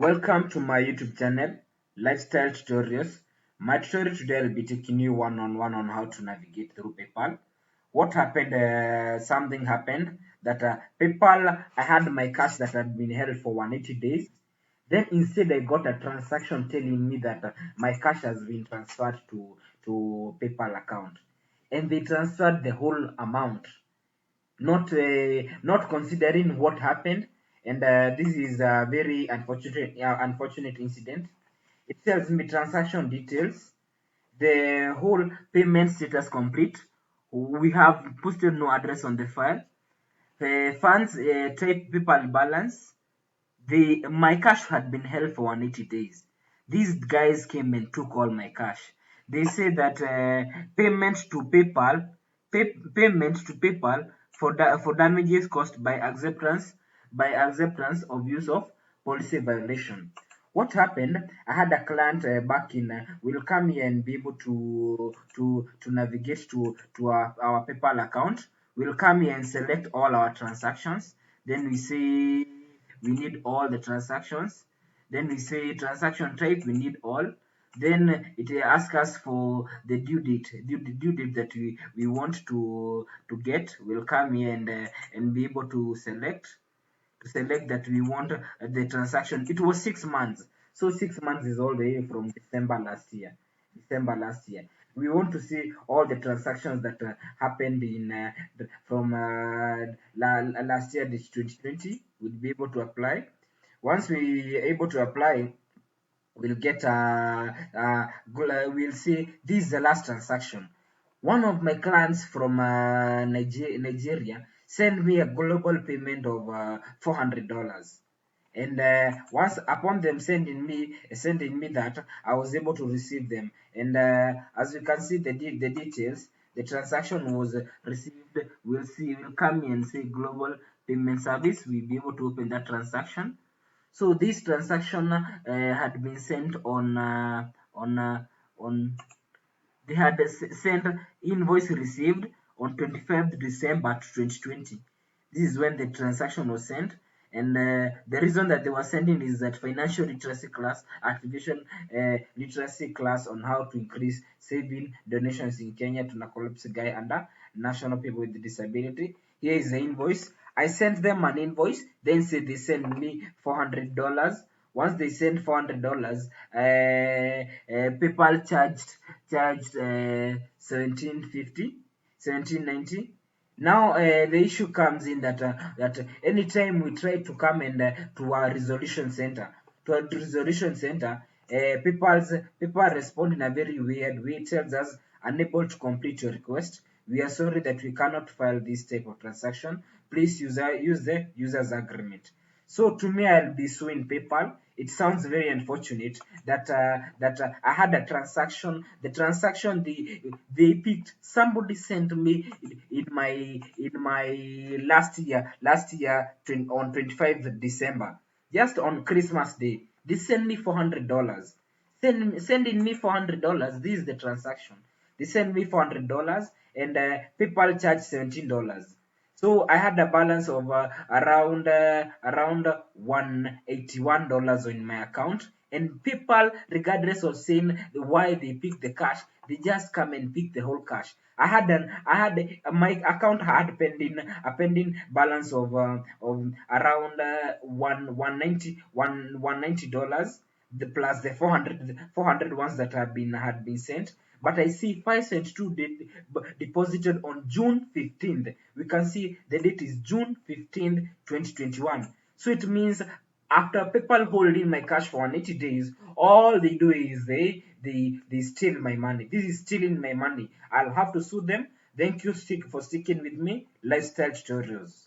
Welcome to my YouTube channel, Lifestyle Tutorials. My tutorial today will be taking you one-on-one on how to navigate through PayPal. What happened? Something happened that PayPal, I had my cash that had been held for 180 days. Then instead, I got a transaction telling me that my cash has been transferred to PayPal account, and they transferred the whole amount, not considering what happened. And this is a very unfortunate incident. It tells me transaction details, the whole payment status complete. We have posted no address on the file. The funds type PayPal balance. My cash had been held for 180 days. These guys came and took all my cash. They say that payment to PayPal for damages caused by acceptance of use of policy violation. What happened? I had a client back in will come here and be able to navigate to our PayPal account. We'll come here and select all our transactions. Then we say we need all the transactions. Then we say transaction type, we need all. Then it asks us for the due date that we want to get. We'll come here and be able to select that we want the transaction. It was 6 months. So 6 months is all the way from December last year. We want to see all the transactions that happened in from last year, this 2020. We'll be able to apply. Once we are able to apply, we'll get we'll see this is the last transaction. One of my clients from Nigeria sent me a global payment of $400. And once upon them sending me that, I was able to receive them. And as you can see the details, the transaction was received. We'll come here and say global payment service. We'll be able to open that transaction. So this transaction had been sent on they had sent invoice received on 25th December 2020. This is when the transaction was sent. And the reason that they were sending is that financial literacy class, activation literacy class on how to increase saving donations in Kenya to Nakolopsi guy under national people with disability. Here is the invoice. I sent them an invoice, then said they send me $400. Once they sent $400, PayPal charged 1790. Now the issue comes in that anytime we try to come and to our resolution center, people respond in a very weird way. It tells us unable to complete your request. We are sorry that we cannot file this type of transaction. Please use the user's agreement. So to me, I'll be suing PayPal. It sounds very unfortunate that I had a transaction. The transaction they picked. Somebody sent me in my last year on 25th December, just on Christmas Day. They sent me $400. Sending me $400. This is the transaction. They sent me $400 and PayPal charged $17. So I had a balance of around $181 in my account. And PayPal, regardless of saying why they pick the cash, they just come and pick the whole cash. My account had a pending balance of around $190 plus the 400 ones that had been sent. But I see 572 deposited on June 15th. We can see the date is June 15th, 2021. So it means after PayPal holding my cash for 180 days, all they do is they steal my money. This is stealing my money. I'll have to sue them. Thank you for sticking with me. Lifestyle Tutorials.